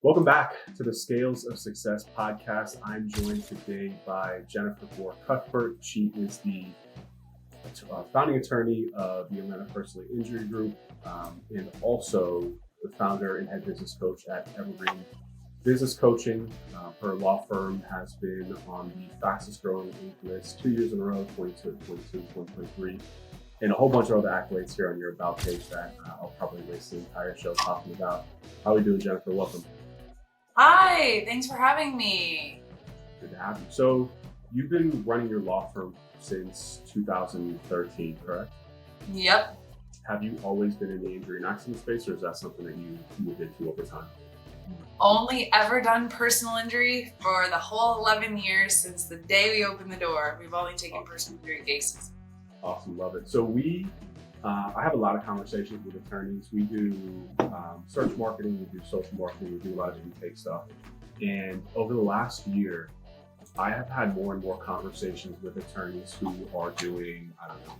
Welcome back to the Scales of Success podcast. I'm joined today by Jennifer Gore-Cuthbert. She is the founding attorney of the Atlanta Personal Injury Group and also the founder and head business coach at Evergreen Business Coaching. Her law firm has been on the fastest growing Inc. list 2 years in a row, 2023, and a whole bunch of other accolades here on your About page that I'll probably waste the entire show talking about. How are we doing, Jennifer? Welcome. Hi, thanks for having me. Good to have you. So you've been running your law firm since 2013, correct? Yep. Have you always been in the injury and accident space, or is that something that you moved into over time? Only ever done personal injury for the whole 11 years since the day we opened the door. We've only taken personal injury cases. Awesome, love it. So I have a lot of conversations with attorneys. We do search marketing, we do social marketing, we do a lot of intake stuff. And over the last year, I have had more and more conversations with attorneys who are doing,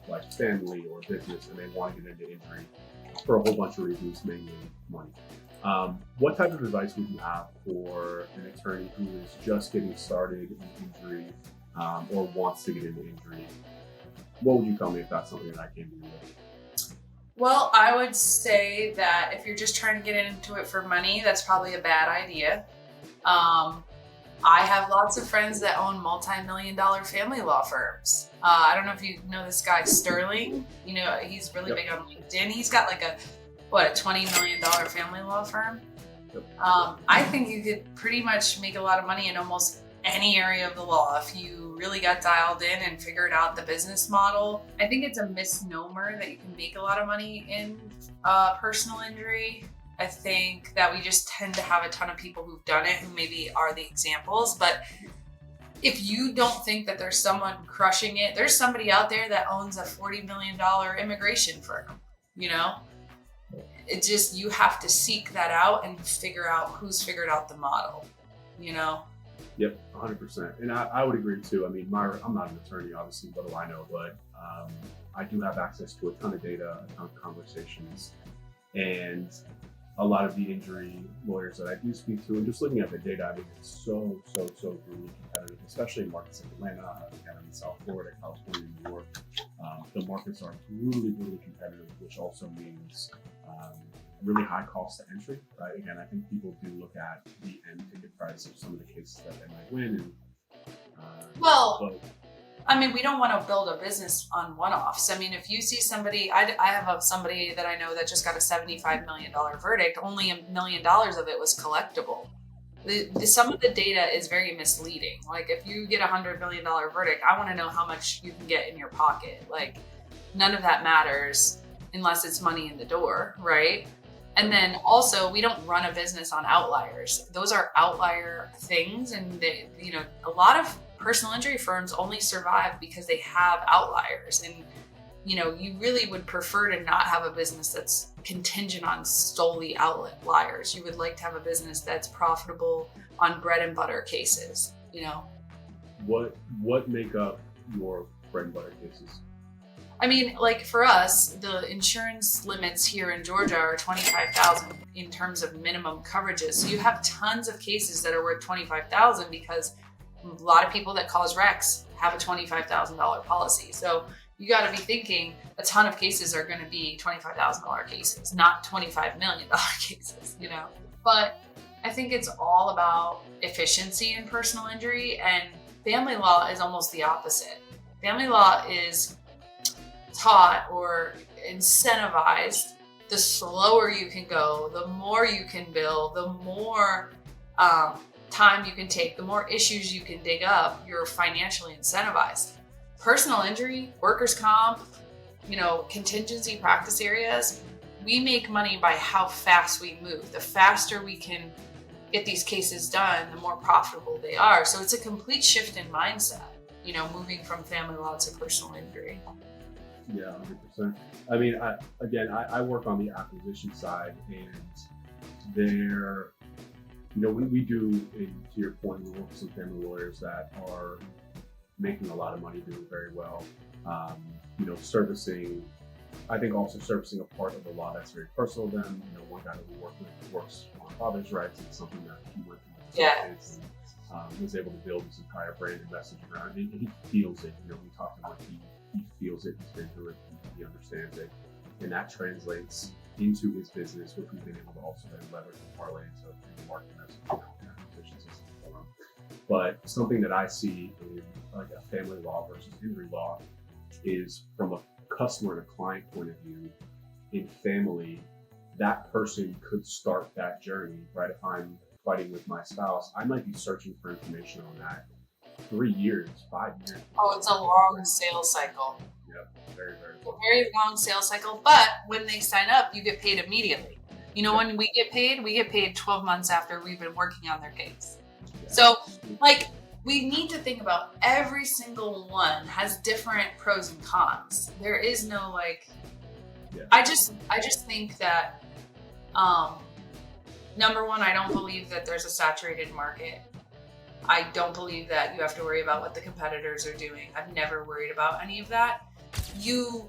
like family or business, and they want to get into injury for a whole bunch of reasons, mainly money. What type of advice would you have for an attorney who is just getting started in injury or wants to get into injury? What would you tell me if that's something that I can do with? Well, I would say that if you're just trying to get into it for money, that's probably a bad idea. I have lots of friends that own multi-million-dollar family law firms. I don't know if you know this guy, Sterling. You know, he's really big on LinkedIn. He's got like a $20 million family law firm. I think you could pretty much make a lot of money in almost any area of the law if you really got dialed in and figured out the business model. I think it's a misnomer that you can make a lot of money in personal injury. I think that we just tend to have a ton of people who've done it who maybe are the examples, but if you don't think that there's someone crushing it, there's somebody out there that owns a $40 million immigration firm, you know? It just, you have to seek that out and figure out who's figured out the model, you know? Yep, 100%. And I would agree too. I mean, I'm not an attorney, obviously, what do I know? But I do have access to a ton of data, a ton of conversations, and a lot of the injury lawyers that I do speak to, and just looking at the data, I mean, it's so really competitive, especially in markets like Atlanta, again, in South Florida, California, New York. The markets are really competitive, which also means really high cost to entry, right? Again, I think people do look at the end ticket price of some of the cases that they might win. I mean, we don't want to build a business on one-offs. I mean, if you see somebody, I have somebody that I know that just got a $75 million verdict, only $1 million of it was collectible. Some of the data is very misleading. Like if you get a $100 million verdict, I want to know how much you can get in your pocket. Like none of that matters unless it's money in the door, right? And then also, we don't run a business on outliers. Those are outlier things. And a lot of personal injury firms only survive because they have outliers. And, you really would prefer to not have a business that's contingent on solely outliers. You would like to have a business that's profitable on bread and butter cases, What make up your bread and butter cases? I mean, like for us, the insurance limits here in Georgia are $25,000 in terms of minimum coverages. So you have tons of cases that are worth $25,000 because a lot of people that cause wrecks have a $25,000 policy. So you got to be thinking a ton of cases are going to be $25,000 cases, not $25 million cases, But I think it's all about efficiency in personal injury, and family law is almost the opposite. Family law is taught or incentivized. The slower you can go, the more you can bill, the more time you can take, the more issues you can dig up, you're financially incentivized. Personal injury, workers' comp, contingency practice areas, we make money by how fast we move. The faster we can get these cases done, the more profitable they are. So it's a complete shift in mindset, moving from family law to personal injury. Yeah, 100%. I mean, I work on the acquisition side, and we do, to your point, we work with some family lawyers that are making a lot of money, doing very well, servicing I think also surfacing a part of the law that's very personal to them. One guy that we work with works on father's rights. It's something that he went through his kids and was able to build his entire brand and message around it. And he feels it. We talk to him, he feels it, he's been through it, he understands it. And that translates into his business, which we've been able to also then leverage and parlay into marketing messaging and acquisition systems for him. But something that I see in like a family law versus injury law is from a customer and a client point of view. In family, that person could start that journey, right? If I'm fighting with my spouse, I might be searching for information on that 3 years, 5 years. Oh, it's a long sales cycle. Yeah, very, very long. Very long sales cycle, but when they sign up, you get paid immediately. When we get paid 12 months after we've been working on their case. Yeah. So, we need to think about every single one has different pros and cons. There is no I just think that number one, I don't believe that there's a saturated market. I don't believe that you have to worry about what the competitors are doing. I've never worried about any of that. You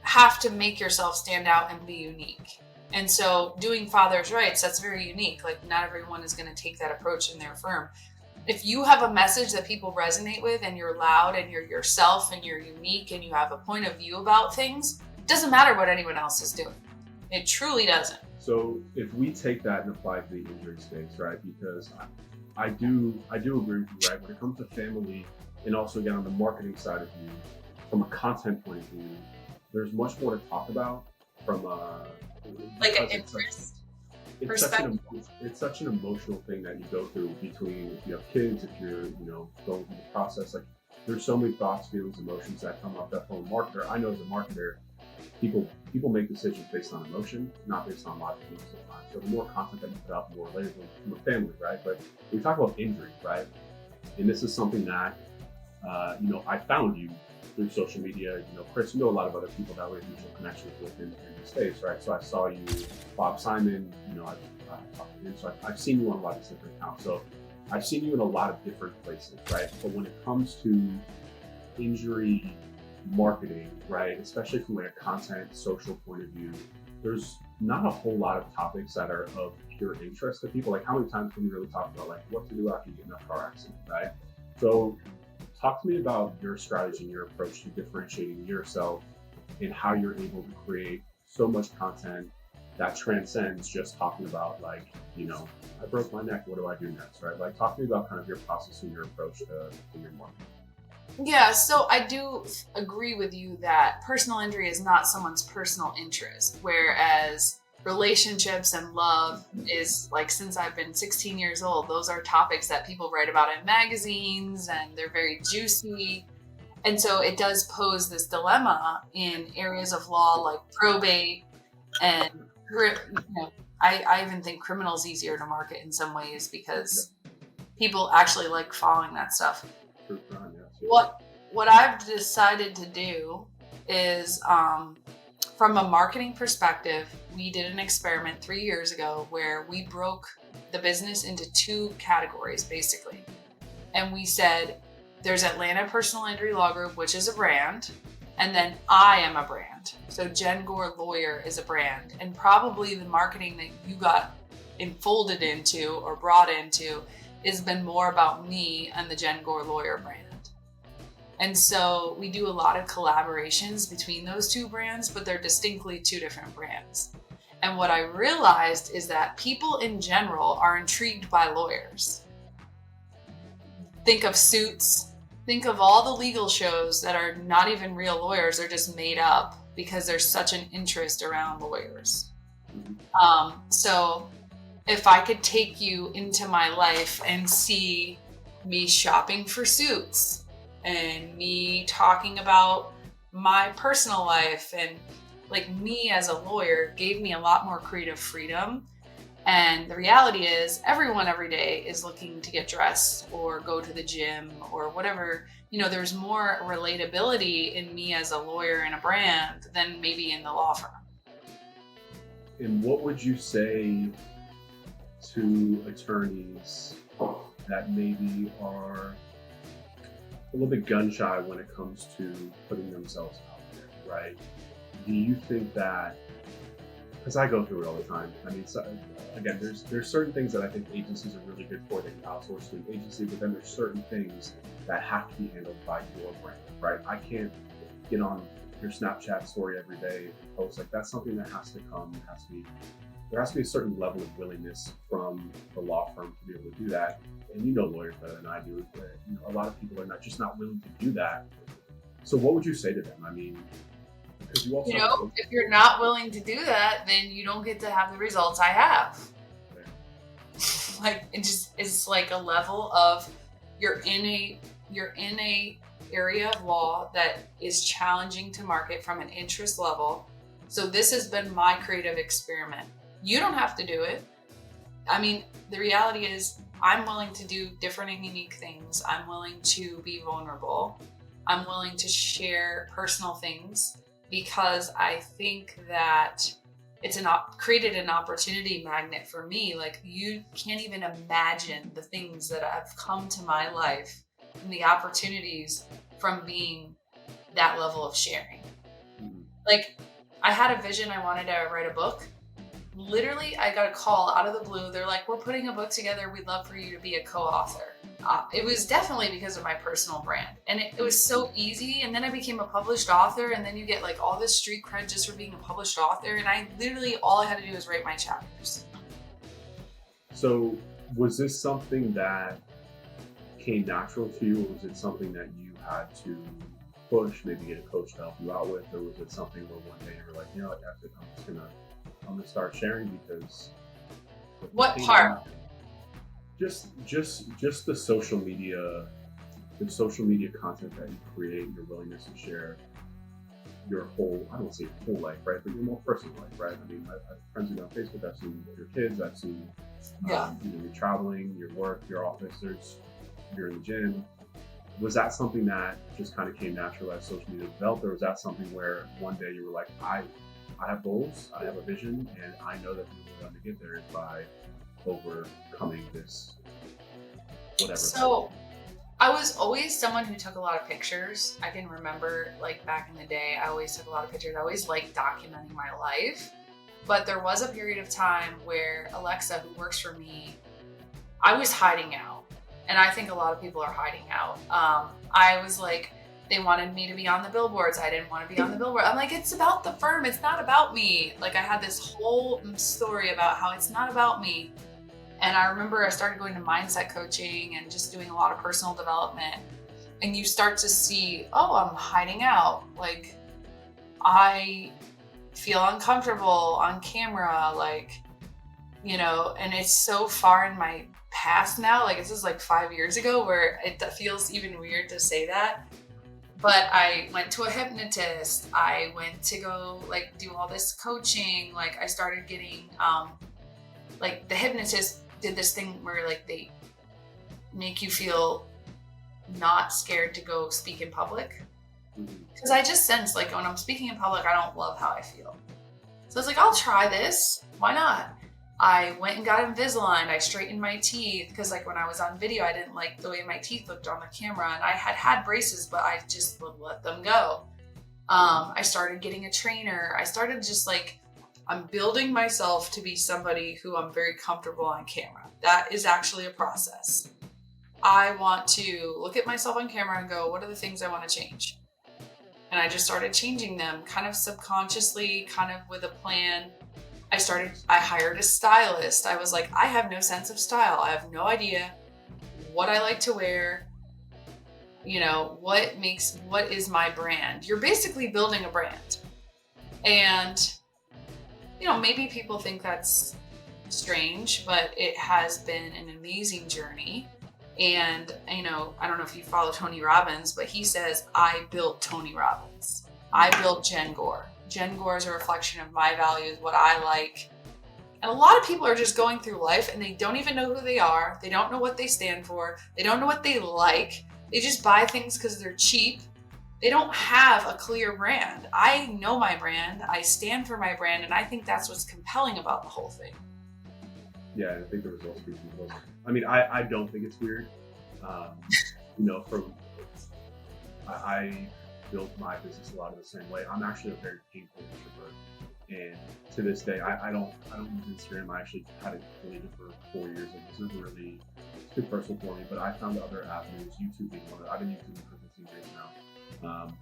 have to make yourself stand out and be unique. And so doing father's rights, that's very unique. Not everyone is going to take that approach in their firm. If you have a message that people resonate with and you're loud and you're yourself and you're unique and you have a point of view about things, it doesn't matter what anyone else is doing. It truly doesn't. So if we take that and apply to the injury space, right? Because I do agree with you, right? When it comes to family and also again on the marketing side of you, from a content point of view, there's much more to talk about from an interest. It's such an emotional thing that you go through between if you have kids, if you're going through the process. There's so many thoughts, feelings, emotions that come up. That from a marketer, I know as a marketer, people make decisions based on emotion, not based on logic most of the time. So the more content that you put out, the more layers from a family, right? But we talk about injury, right? And this is something that I found you through social media. Chris, a lot of other people that we have mutual connections with in the space, right? So I saw you, Bob Simon, I've talked to him. So I've seen you on a lot of different accounts. So I've seen you in a lot of different places, right? But when it comes to injury marketing, right, especially from a content, social point of view, there's not a whole lot of topics that are of pure interest to people. How many times can we really talk about what to do after you get in a car accident, right? So talk to me about your strategy and your approach to differentiating yourself and how you're able to create so much content that transcends just talking about I broke my neck, what do I do next, right? Talk to me about kind of your process and your approach to your marketing. Yeah, so I do agree with you that personal injury is not someone's personal interest, whereas relationships and love is since I've been 16 years old, those are topics that people write about in magazines and they're very juicy. And so it does pose this dilemma in areas of law like probate and I even think criminal is easier to market in some ways because people actually like following that stuff. What I've decided to do is from a marketing perspective, we did an experiment 3 years ago where we broke the business into 2 categories basically. And we said there's Atlanta Personal Injury Law Group, which is a brand, and then I am a brand. So Jenn Gore Lawyer is a brand, and probably the marketing that you got enfolded into or brought into has been more about me and the Jenn Gore Lawyer brand. And so we do a lot of collaborations between those 2 brands, but they're distinctly 2 different brands. And what I realized is that people in general are intrigued by lawyers. Think of Suits. Think of all the legal shows that are not even real lawyers, they're just made up because there's such an interest around lawyers. So if I could take you into my life and see me shopping for suits, and me talking about my personal life and me as a lawyer gave me a lot more creative freedom. And the reality is everyone every day is looking to get dressed or go to the gym or whatever. There's more relatability in me as a lawyer and a brand than maybe in the law firm. And what would you say to attorneys that maybe are a little bit gun shy when it comes to putting themselves out there, right? do you think that, because I go through it all the time. I mean, so, again, there's certain things that I think agencies are really good for that you outsource to an agency, but then there's certain things that have to be handled by your brand, right? I can't get on your Snapchat story every day and post. Like, that's something that has to come. There has to be a certain level of willingness from the law firm to be able to do that. And you know lawyers better than I do. But, a lot of people are not willing to do that. So what would you say to them? I mean, because you also if you're not willing to do that, then you don't get to have the results I have. Like, it's like a level of you're in a area of law that is challenging to market from an interest level. So this has been my creative experiment. You don't have to do it. I mean, the reality is I'm willing to do different and unique things. I'm willing to be vulnerable. I'm willing to share personal things because I think that it's created an opportunity magnet for me. Like, you can't even imagine the things that have come to my life and the opportunities from being that level of sharing. Like, I had a vision. I wanted to write a book. Literally, I got a call out of the blue. They're like, we're putting a book together. We'd love for you to be a co-author. It was definitely because of my personal brand. And it was so easy. And then I became a published author. And then you get like all this street cred just for being a published author. And I literally, all I had to do was write my chapters. So was this something that came natural to you, or was it something that you had to push, maybe get a coach to help you out with? Or was it something where one day you were like, like, I'm gonna start sharing because what part? Just the social media content that you create, your willingness to share your whole, I don't want to say your whole life, right? But your more personal life, right? I mean, I've friends with you on Facebook, I've seen your kids, I've seen you're traveling, your work, your office, you're in the gym. Was that something that just kind of came natural as social media developed, or was that something where one day you were like, I have goals, I have a vision, and I know that the only way to get there is by overcoming this, whatever. So I was always someone who took a lot of pictures. I can remember, like, back in the day, I always took a lot of pictures. I always liked documenting my life. But there was a period of time where Alexa, who works for me, I was hiding out. And I think a lot of people are hiding out. I was like, they wanted me to be on the billboards. I didn't want to be on the billboard. I'm like, it's about the firm. It's not about me. Like, I had this whole story about how it's not about me. And I remember I started going to mindset coaching and just doing a lot of personal development. And you start to see, oh, I'm hiding out. Like, I feel uncomfortable on camera, like, and it's so far in my past now. Like, this is like 5 years ago, where it feels even weird to say that. But I went to a hypnotist. I went to go like do all this coaching. Like, I started getting, like, the hypnotist did this thing where like they make you feel not scared to go speak in public. Because I just sense, like, when I'm speaking in public, I don't love how I feel. So I was like, I'll try this. Why not? I went and got Invisalign. I straightened my teeth because, like, when I was on video, I didn't like the way my teeth looked on the camera, and I had braces, but I just would let them go. I started getting a trainer. I started just like, I'm building myself to be somebody who I'm very comfortable on camera. That is actually a process. I want to look at myself on camera and go, what are the things I want to change? And I just started changing them kind of subconsciously, kind of with a plan. I hired a stylist. I was like, I have no sense of style. I have no idea what I like to wear. What is my brand? You're basically building a brand. And, maybe people think that's strange, but it has been an amazing journey. And, I don't know if you follow Tony Robbins, but he says, I built Tony Robbins. I built Jenn Gore. Jenn Gore is a reflection of my values, what I like. And a lot of people are just going through life and they don't even know who they are. They don't know what they stand for. They don't know what they like. They just buy things because they're cheap. They don't have a clear brand. I know my brand. I stand for my brand. And I think that's what's compelling about the whole thing. Yeah, I think the results speak for themselves. I mean, I don't think it's weird. built my business a lot of the same way. I'm actually a very painful introvert. And to this day, I don't use Instagram. I actually had it deleted for 4 years. It was never really too personal for me, but I found other avenues, YouTube being one of them. I've been YouTubing for 15 years now.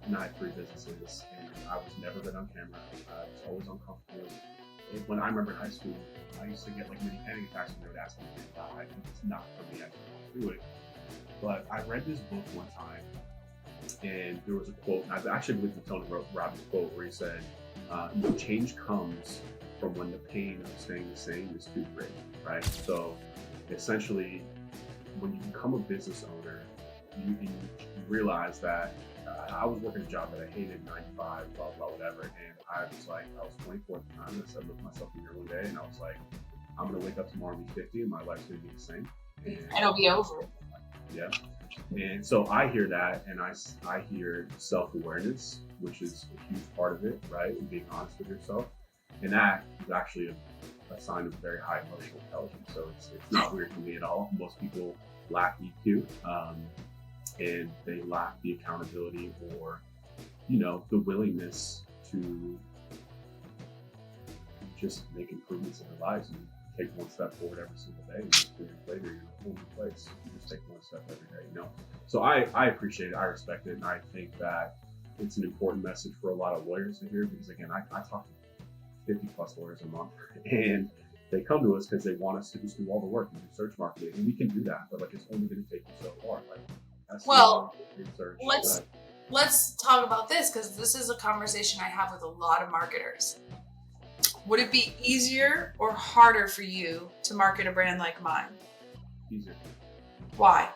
And I had 3 businesses, and I was never good on camera. I was always uncomfortable. When I remember in high school, I used to get like mini panic attacks when they would ask me to do that. It's not for me, I don't want to do it. But I read this book one time, and there was a quote, and I actually believe Tony Robbins' quote, where he said, change comes from when the pain of staying the same is too great, right? So essentially, when you become a business owner, you realize that I was working a job that I hated, 9 to 5, blah, blah, whatever. And I was 24 at the time. And I said, look myself in the mirror one day, and I was like, I'm going to wake up tomorrow and be 50, and my life's going to be the same. And it'll be over. Yeah. And so I hear that, and I hear self-awareness, which is a huge part of it, right? And being honest with yourself. And that is actually a sign of very high emotional intelligence. So it's not weird to me at all. Most people lack EQ, and they lack the accountability or, the willingness to just make improvements in their lives and take one step forward every single day. And 2 years later, you're in a whole new place. You just take one step every day, So I appreciate it. I respect it. And I think that it's an important message for a lot of lawyers to hear, because again, I talk to 50 plus lawyers a month, and they come to us because they want us to just do all the work and do search marketing. And we can do that, but it's only going to take you so far. Let's talk about this, because this is a conversation I have with a lot of marketers. Would it be easier or harder for you to market a brand like mine? Easier. Why?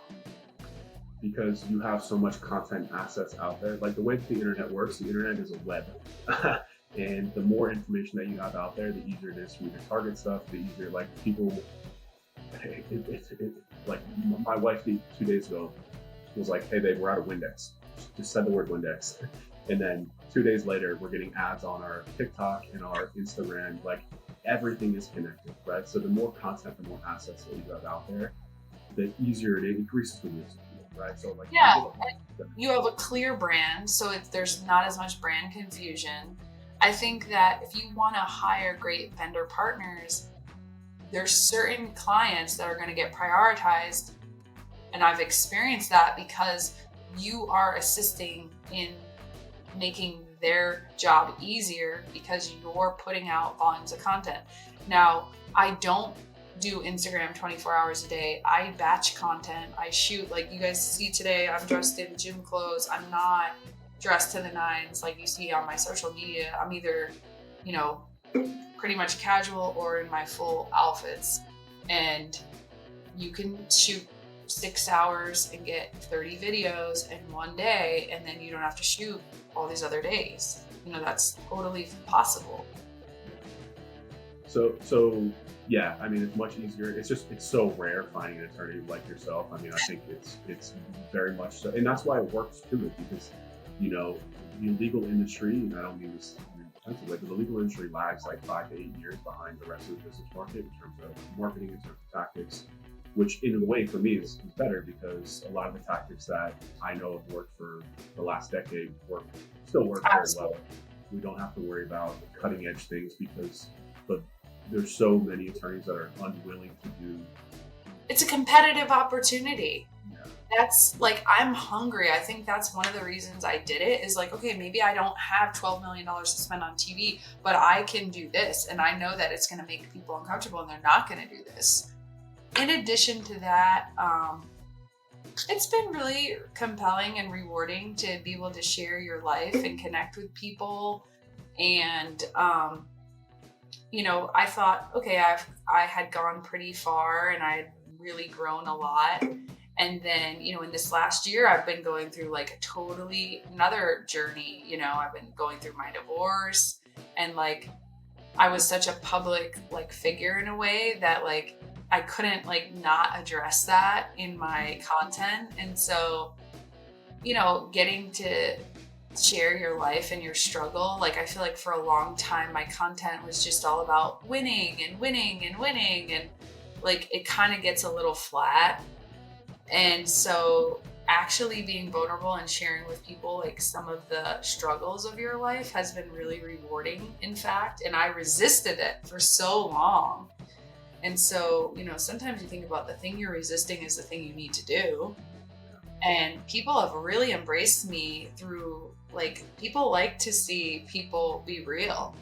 Because you have so much content assets out there. Like the way that the internet works, the internet is a web. And the more information that you have out there, the easier it is for you to target stuff, the easier, people, like my wife 2 days ago was like, hey babe, we're out of Windex. Just said the word Windex. And then 2 days later, we're getting ads on our TikTok and our Instagram. Everything is connected, right? So the more content, the more assets that you have out there, the easier it increases the risk, right? So you have a clear brand, so there's not as much brand confusion. I think that if you want to hire great vendor partners, there's certain clients that are going to get prioritized. And I've experienced that because you are assisting in making their job easier because you're putting out volumes of content. Now, I don't do Instagram 24 hours a day. I batch content. I shoot, like you guys see today, I'm dressed in gym clothes. I'm not dressed to the nines like you see on my social media. I'm either, pretty much casual or in my full outfits. And you can shoot 6 hours and get 30 videos in one day, and then you don't have to shoot all these other days. That's totally possible. So yeah, it's much easier. It's so rare finding an attorney like yourself. I think it's very much so, and that's why it works too, because the legal industry, and I don't mean this in a defensive way, but the legal industry lags 5 to 8 years behind the rest of the business market in terms of marketing, in terms of tactics, which in a way for me is better, because a lot of the tactics that I know have worked for the last decade still work very well. We don't have to worry about cutting edge things because there's so many attorneys that are unwilling to do. It's a competitive opportunity. Yeah. That's I'm hungry. I think that's one of the reasons I did it is okay, maybe I don't have $12 million to spend on TV, but I can do this. And I know that it's going to make people uncomfortable and they're not going to do this. In addition to that, it's been really compelling and rewarding to be able to share your life and connect with people. And, I thought, okay, I had gone pretty far and I had really grown a lot. And then, in this last year, I've been going through a totally another journey. I've been going through my divorce, and I was such a public figure in a way that I couldn't not address that in my content. And so, getting to share your life and your struggle, I feel for a long time, my content was just all about winning and winning and winning. And it kind of gets a little flat. And so actually being vulnerable and sharing with people like some of the struggles of your life has been really rewarding, in fact. And I resisted it for so long. And so, sometimes you think about the thing you're resisting is the thing you need to do. And people have really embraced me through, like, people like to see people be real,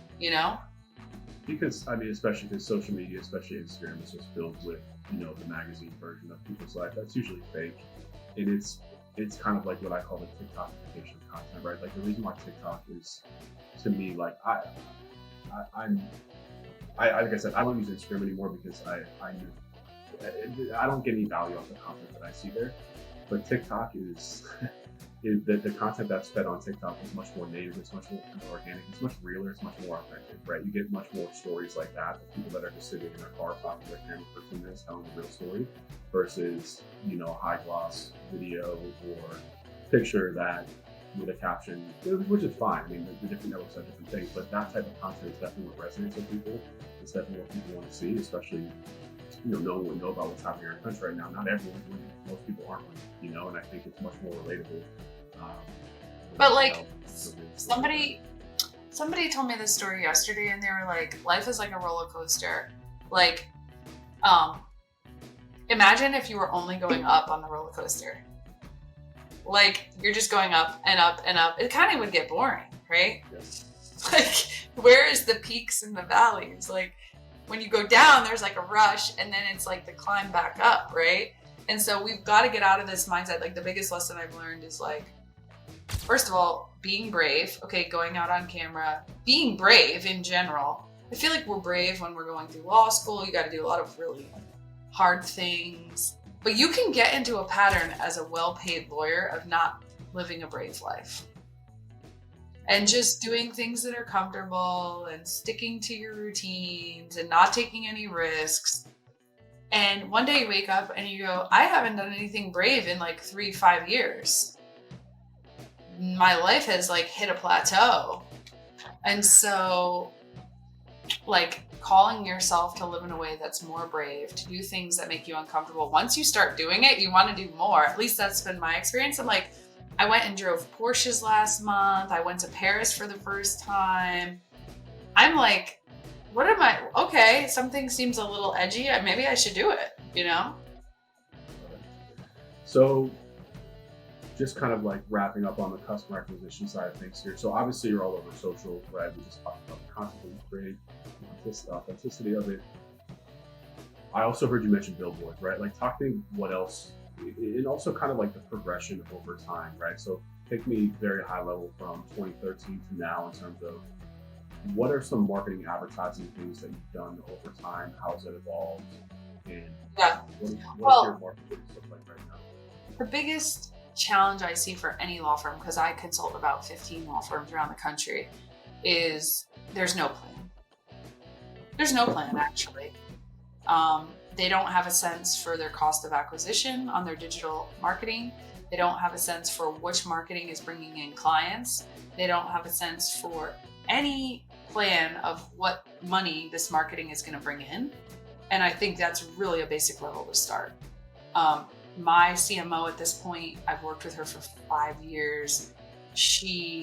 Because, especially because social media, especially Instagram, is just filled with, the magazine version of people's life. That's usually fake. And it's kind of like what I call the TikTokification of content, right? Like the reason why TikTok is, to me, like like I said, I don't use Instagram anymore because I don't get any value off the content that I see there. But TikTok is the content that's fed on TikTok is much more native, it's much more organic, it's much realer, it's much more authentic, right? You get much more stories like that of people that are just sitting in their car talking to their camera for 2 minutes telling a real story versus, high gloss video or picture that with a caption, which is fine. The different networks have different things, but that type of content is definitely what resonates with people. It's definitely what people want to see, especially no one know about what's happening in our country right now. Not everyone's winning. Most people aren't winning, and I think it's much more relatable. But like somebody told me this story yesterday, and they were like, life is like a roller coaster. Like, imagine if you were only going up on the roller coaster. Like, you're just going up and up and up. It kind of would get boring, right? Yes. Like, where is the peaks and the valleys? Like, when you go down, there's like a rush, and then it's like the climb back up, right? And so we've got to get out of this mindset. Like, the biggest lesson I've learned is, like, first of all, being brave. Okay, going out on camera, being brave in general. I feel like we're brave when we're going through law school. You got to do a lot of really hard things. But you can get into a pattern as a well-paid lawyer of not living a brave life. And just doing things that are comfortable and sticking to your routines and not taking any risks. And one day you wake up and you go, I haven't done anything brave in like 3-5 years. My life has like hit a plateau. And so, like, calling yourself to live in a way that's more brave, to do things that make you uncomfortable. Once you start doing it, you want to do more. At least that's been my experience. I'm like, I went and drove Porsches last month. I went to Paris for the first time. I'm like, what am I? Okay, something seems a little edgy. Maybe I should do it, So just kind of like wrapping up on the customer acquisition side of things here. So obviously you're all over social, right? We just talked about the content that you create, the authenticity of it. I also heard you mention billboards, right? Like, talk to me what else, and also kind of like the progression over time, right? So take me very high level from 2013 to now in terms of what are some marketing advertising things that you've done over time? How has it evolved? And what does your marketing look like right now? The biggest challenge I see for any law firm, because I consult about 15 law firms around the country, is there's no plan. There's no plan, actually. They don't have a sense for their cost of acquisition on their digital marketing. They don't have a sense for which marketing is bringing in clients. They don't have a sense for any plan of what money this marketing is going to bring in. And I think that's really a basic level to start. My CMO at this point, I've worked with her for 5 years.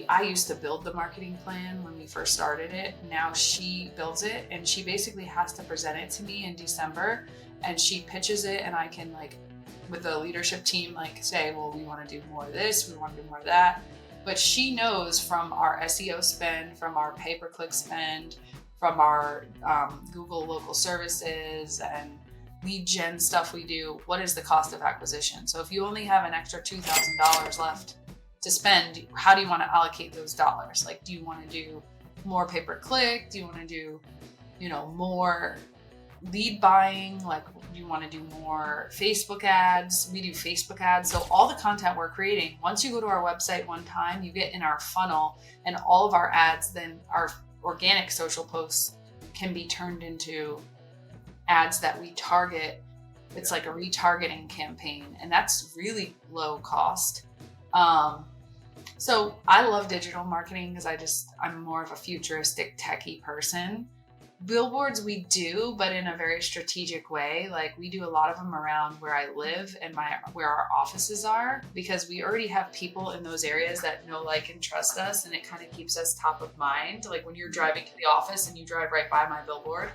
I used to build the marketing plan when we first started it. Now she builds it, and she basically has to present it to me in December, and she pitches it, and I can, like, with the leadership team, like, say, well, we want to do more of this, we want to do more of that. But she knows from our SEO spend, from our pay-per-click spend, from our Google local services and lead gen stuff we do, what is the cost of acquisition? So if you only have an extra $2,000 left to spend, how do you want to allocate those dollars? Like, do you want to do more pay-per-click? Do you want to do, more lead buying? Like, do you want to do more Facebook ads? We do Facebook ads. So all the content we're creating, once you go to our website one time, you get in our funnel, and all of our ads, then our organic social posts can be turned into ads that we target. It's like a retargeting campaign, and that's really low cost. So I love digital marketing because I'm more of a futuristic techie person, Billboards we do, but in a very strategic way. Like we do a lot of them around where I live and where our offices are, because we already have people in those areas that know, like, and trust us, and it kind of keeps us top of mind. Like when you're driving to the office and you drive right by my billboard.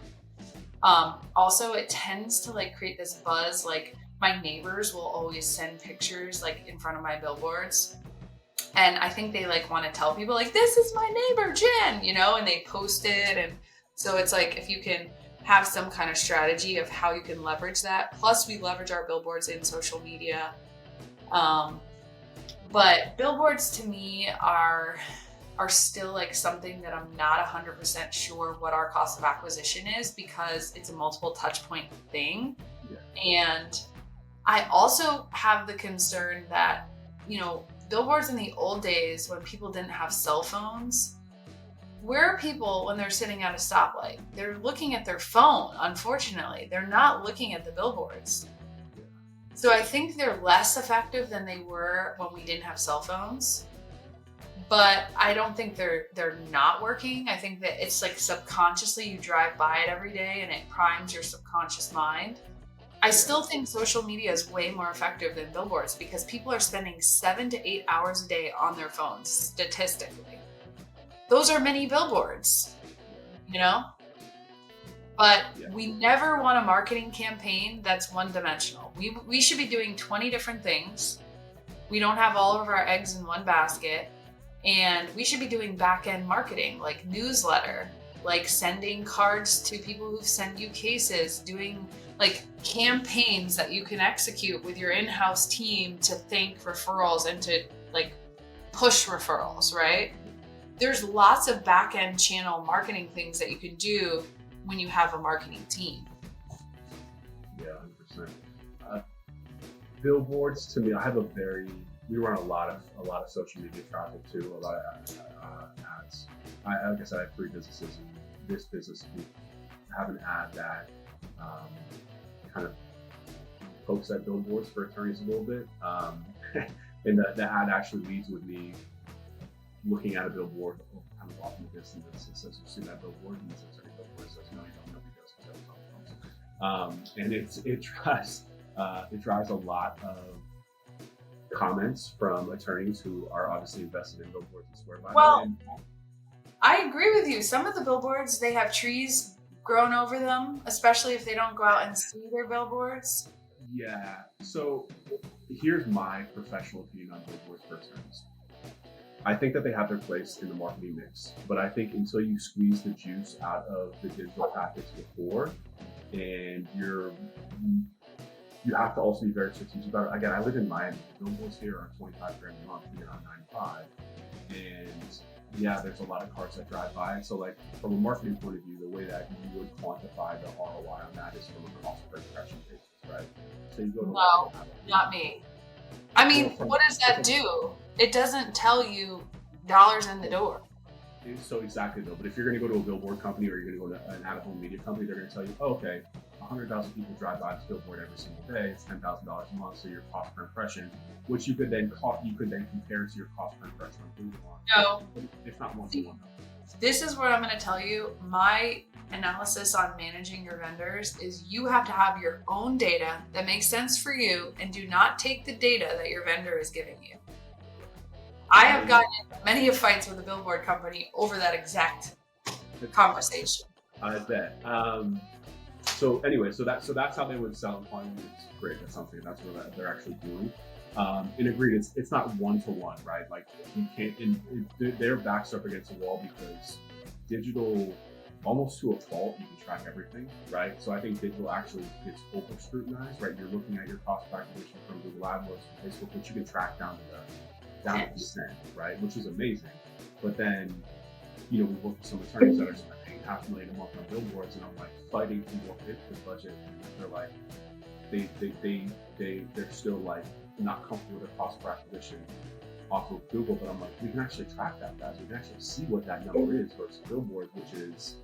Also, it tends to like create this buzz. Like my neighbors will always send pictures like in front of my billboards. And I think they like want to tell people like, this is my neighbor, Jenn, you know, and they post it. And so it's like, if you can have some kind of strategy of how you can leverage that. Plus we leverage our billboards in social media. But billboards to me are still like something that I'm not 100% sure what our cost of acquisition is, because it's a multiple touch point thing. Yeah. And I also have the concern that, you know, billboards in the old days when people didn't have cell phones, where are people when they're sitting at a stoplight? They're looking at their phone, unfortunately. They're not looking at the billboards. So I think they're less effective than they were when we didn't have cell phones. But I don't think they're not working. I think that it's like subconsciously you drive by it every day and it primes your subconscious mind. I still think social media is way more effective than billboards, because people are spending 7 to 8 hours a day on their phones, statistically. Those are many billboards, you know? But we never want a marketing campaign that's one-dimensional. We should be doing 20 different things. We don't have all of our eggs in one basket. And we should be doing back-end marketing, like newsletter, like sending cards to people who've sent you cases, doing like campaigns that you can execute with your in-house team to thank referrals and to like push referrals, right? There's lots of back-end channel marketing things that you can do when you have a marketing team. Yeah, 100%. Billboards to me, we run a lot of social media traffic too, a lot of ads. Like I said, I have 3 businesses, and this business, we have an ad that kind of pokes at billboards for attorneys a little bit. And the ad actually leads with me looking at a billboard kind of off in the distance. It says, "You've seen that billboard?" And it says, "Every billboard." It says, "No, you don't know because it's on phones." And it drives a lot of comments from attorneys who are obviously invested in billboards and swear by them. I agree with you. Some of the billboards, they have trees grown over them, especially if they don't go out and see their billboards. Yeah. So here's my professional opinion on billboards for attorneys. I think that they have their place in the marketing mix, but I think until you squeeze the juice out of the digital tactics before, and you have to also be very strategic about it. Again, I live in Miami. Billboards here are $25 grand a month. We get on 95, and yeah, there's a lot of cars that drive by. So, like from a marketing point of view, the way that you would quantify the ROI on that is from a cost per impression basis, right? So you go to no, not me. I mean, what does that do? It doesn't tell you dollars in the door. So exactly though, but if you're going to go to a billboard company or you're going to go to an out-of-home media company, they're going to tell you, oh, okay, 100,000 people drive by this billboard every single day. It's $10,000 a month, so your cost per impression, which you could then compare to your cost per impression on Google. No, it's not one-to-one. This is what I'm going to tell you. My analysis on managing your vendors is you have to have your own data that makes sense for you, and do not take the data that your vendor is giving you. I have gotten into many fights with a billboard company over that exact conversation. I bet. So anyway, so that's how they would sell it. It's great. That's something that's what they're actually doing. And agreed, it's not one-to-one, right? Like you can't. Their backs up against the wall because digital, almost to a fault, you can track everything, right? So I think digital actually gets over scrutinized, right? You're looking at your cost of acquisition from Google AdWords, from Facebook, which you can track down to percent, right? Which is amazing. But then, we work with some attorneys that are spending $500,000 a month on billboards, and I'm like fighting to work into the budget, and they're like, they're still like not comfortable with their cost per acquisition off of Google. But I'm like, we can actually track that, guys. We can actually see what that number is versus billboards, which is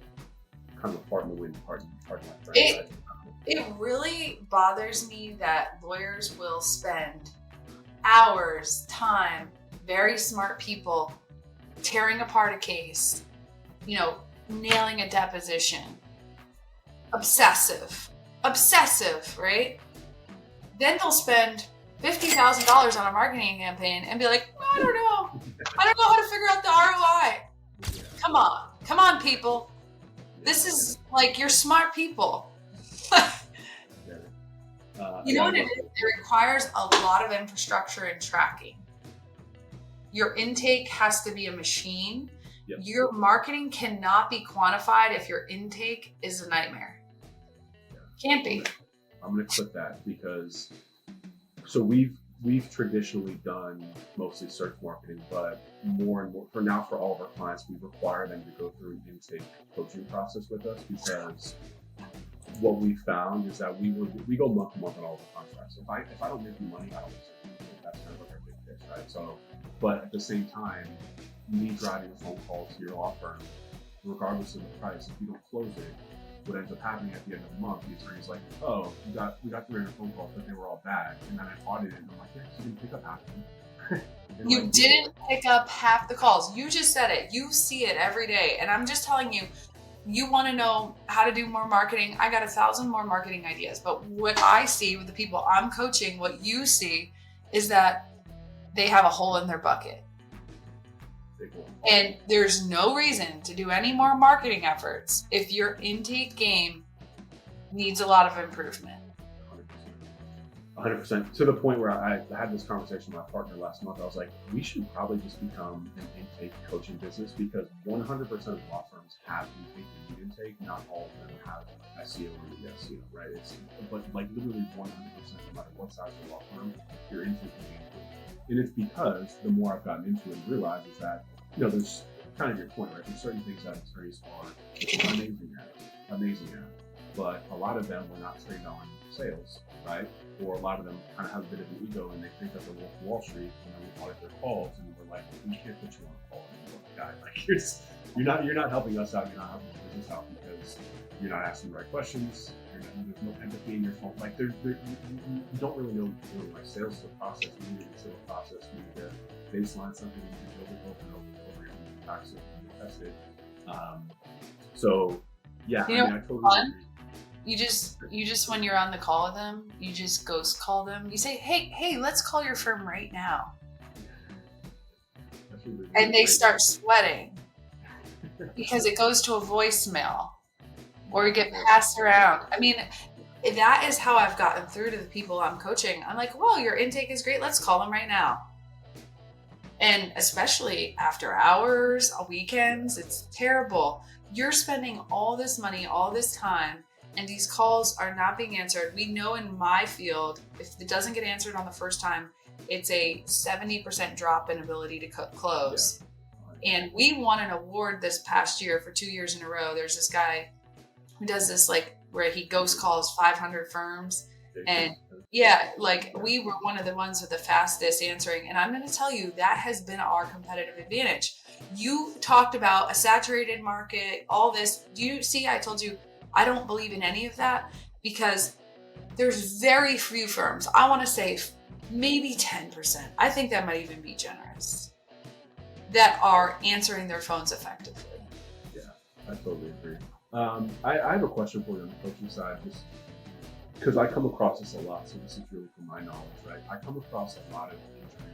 kind of a part in the wind, part in my friend. It really bothers me that lawyers will spend hours, time, very smart people tearing apart a case, nailing a deposition, obsessive, right? Then they'll spend $50,000 on a marketing campaign and be like, I don't know how to figure out the ROI. Come on, people. This is like, you're smart people. You know what it is? It requires a lot of infrastructure and tracking. Your intake has to be a machine. Yep. Your marketing cannot be quantified if your intake is a nightmare. Can't be. I'm going to clip that because so we've traditionally done mostly search marketing, but more and more for all of our clients, we require them to go through an intake coaching process with us, because what we found is that we go month to month on all the contracts. If I don't make you money, I don't listen. That's kind of like our big pitch, right? So, but at the same time, me driving a phone call to your law firm, regardless of the price, if you don't close it, what ends up happening at the end of the month, the attorney's like, oh, we got 300 phone calls, but they were all bad. And then I audited it, and I'm like, yeah, you didn't pick up half of them. You didn't pick up half the calls. You just said it. You see it every day. And I'm just telling you, you want to know how to do more marketing. I got 1,000 more marketing ideas. But what I see with the people I'm coaching, what you see is that they have a hole in their bucket. And there's no reason to do any more marketing efforts if your intake game needs a lot of improvement. 100%. To the point where I had this conversation with my partner last month. I was like, we should probably just become an intake coaching business, because 100% of law firms have intake and lead intake. Not all of them have SEO or SEO, right? But like literally 100%, no matter what size of law firm, your intake can be improved. And it's because the more I've gotten into it and realized is that, there's kind of your point, right? There's certain things that attorneys are amazing at, but a lot of them were not trained on sales, right? Or a lot of them kind of have a bit of an ego, and they think that they're Wall Street, and then we audit their calls, and we're like, we can't put you on a call anymore, guy. Like you're not helping us out. You're not helping the business out, because you're not asking the right questions. There's no empathy in your phone. Like you don't really know what you're doing. Like sales is a process. We need a sales process. We need to baseline something. We need to build it over and over and over. We need to practice it. We need to test it. So yeah, I totally agree. You just when you're on the call with them, you just ghost call them. You say, hey, let's call your firm right now. Really and they start sweating because it goes to a voicemail or you get passed around. I mean, that is how I've gotten through to the people I'm coaching. I'm like, whoa, your intake is great. Let's call them right now. And especially after hours, weekends, it's terrible. You're spending all this money, all this time, and these calls are not being answered. We know in my field, if it doesn't get answered on the first time, it's a 70% drop in ability to close. Yeah. And we won an award this past year for 2 years in a row. There's this guy who does this, like, where he ghost calls 500 firms. And yeah, like we were one of the ones with the fastest answering. And I'm going to tell you, that has been our competitive advantage. You talked about a saturated market, all this. Do you see, I told you, I don't believe in any of that, because there's very few firms. I want to say maybe 10%. I think that might even be generous, that are answering their phones effectively. Yeah, I totally agree. I have a question for you on the coaching side, just because I come across this a lot. So this is really from my knowledge, right? I come across a lot of injury,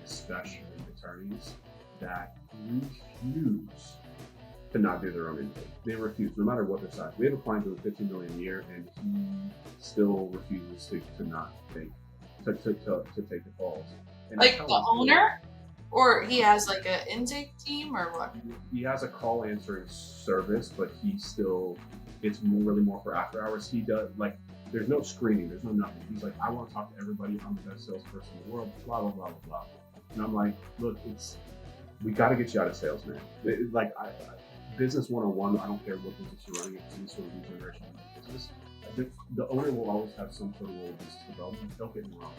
especially attorneys, that refuse to not do their own intake. They refuse, no matter what their size. We have a client doing $15 million a year, and he still refuses to not take the calls. And like the owner, or he has like an intake team, or what? He has a call answering service, but it's really more for after hours. He does like, there's no screening, there's no nothing. He's like, I want to talk to everybody. I'm the best salesperson in the world. Blah blah blah blah blah. And I'm like, look, we got to get you out of sales, man. Business 101, I don't care what business you're running, it's any sort of lead generation business. The owner will always have some sort of role in business development. Don't get me wrong.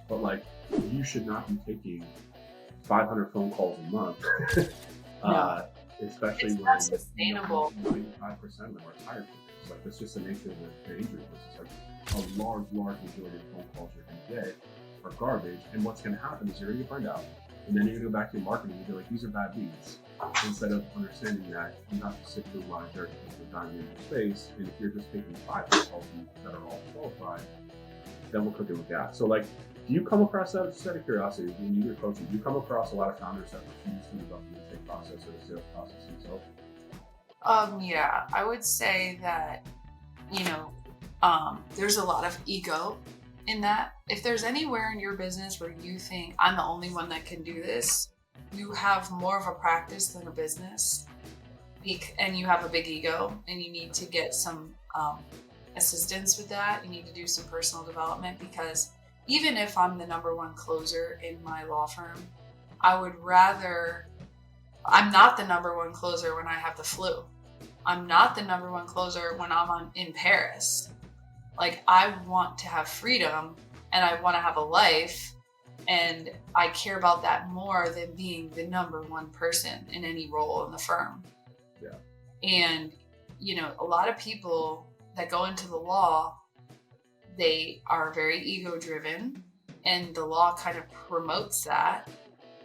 But like, you should not be taking 500 phone calls a month. No. Especially it's when not sustainable. 95% of them are tired. Like, that's just the nature of the injury business. Like, a large majority of phone calls you're going to get are garbage. And what's going to happen is you're going to get burned out. And then you're going to go back to your marketing and be like, these are bad leads. instead of understanding that you have to sit through a lot of dirt because we're diving into space. And if you're just taking 5 consultants that are all qualified, then we're cooking with gas. So like, do you come across that, just out of curiosity, when you're coaching, do you come across a lot of founders that refuse to move up the intake process or the sales process themselves? Yeah, I would say that, there's a lot of ego in that. If there's anywhere in your business where you think I'm the only one that can do this, you have more of a practice than a business, and you have a big ego, and you need to get some assistance with that. You need to do some personal development, because even if I'm the number one closer in my law firm, I'm not the number one closer when I have the flu. I'm not the number one closer when I'm in Paris. Like, I want to have freedom, and I want to have a life, and I care about that more than being the number one person in any role in the firm. Yeah. And, a lot of people that go into the law, they are very ego driven, and the law kind of promotes that.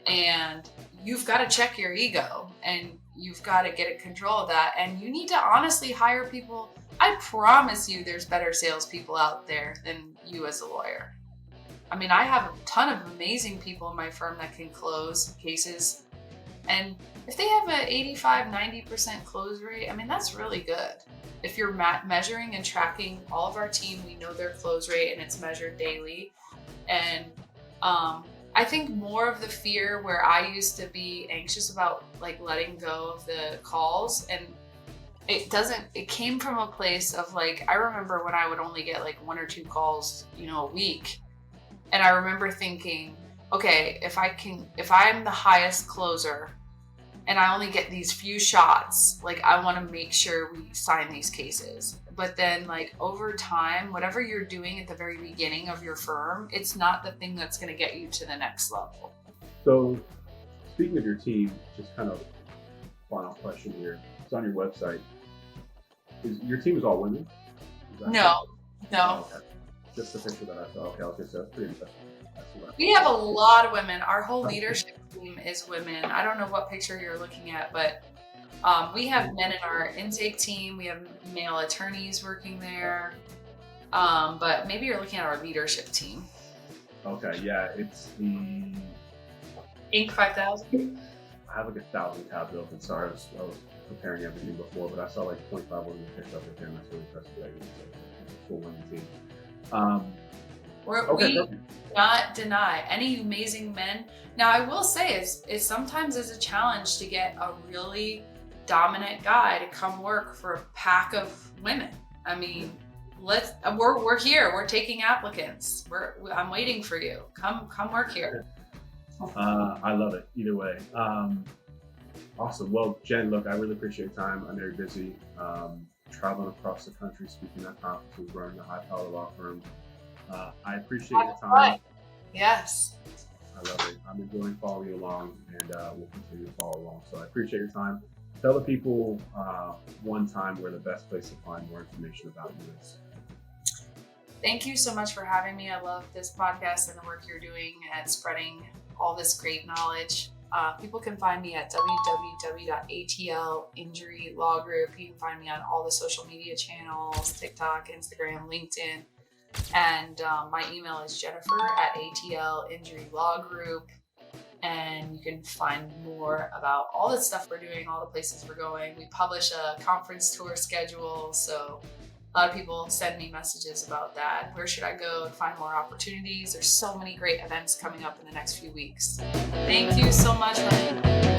And you've got to check your ego, and you've got to get in control of that. And you need to honestly hire people. I promise you there's better salespeople out there than you as a lawyer. I mean, I have a ton of amazing people in my firm that can close cases. And if they have an 85, 90% close rate, I mean, that's really good. If you're measuring and tracking all of our team, we know their close rate, and it's measured daily. And I think more of the fear where I used to be anxious about like letting go of the calls, and it came from a place of like, I remember when I would only get like 1 or 2 calls, a week. And I remember thinking, okay, if I'm the highest closer and I only get these few shots, like I want to make sure we sign these cases. But then like over time, whatever you're doing at the very beginning of your firm, it's not the thing that's going to get you to the next level. So speaking of your team, just kind of final question here. It's on your website. Your team is all women? No. Oh, okay. Just the picture that I saw. Okay, I was going to say that's pretty impressive. We have a lot of women. Our whole leadership team is women. I don't know what picture you're looking at, but we have men in our intake team. We have male attorneys working there. But maybe you're looking at our leadership team. Okay, yeah, it's the Inc. 5000. I have like 1,000 tabs open. Sorry, I was preparing everything before, but I saw like 25 women picked up with him. That's really impressive. It's a full women team. We do not deny any amazing men. Now, I will say is sometimes it's a challenge to get a really dominant guy to come work for a pack of women. I mean, we're here. We're taking applicants. I'm waiting for you. Come work here. I love it. Either way. Awesome. Well, Jen, look, I really appreciate your time. I know you're busy, traveling across the country, speaking at conferences, running a high-power law firm. I appreciate your time. Yes. I love it. I'm enjoying following you along, and we'll continue to follow along. So I appreciate your time. Tell the people one time where the best place to find more information about you is. Thank you so much for having me. I love this podcast and the work you're doing at spreading all this great knowledge. People can find me at www.atl Injury Law Group. You can find me on all the social media channels, TikTok, Instagram, LinkedIn. And my email is Jennifer@ATL Injury Law Group. And you can find more about all the stuff we're doing, all the places we're going. We publish a conference tour schedule. So a lot of people send me messages about that. Where should I go and find more opportunities? There's so many great events coming up in the next few weeks. Thank you so much, Ryan.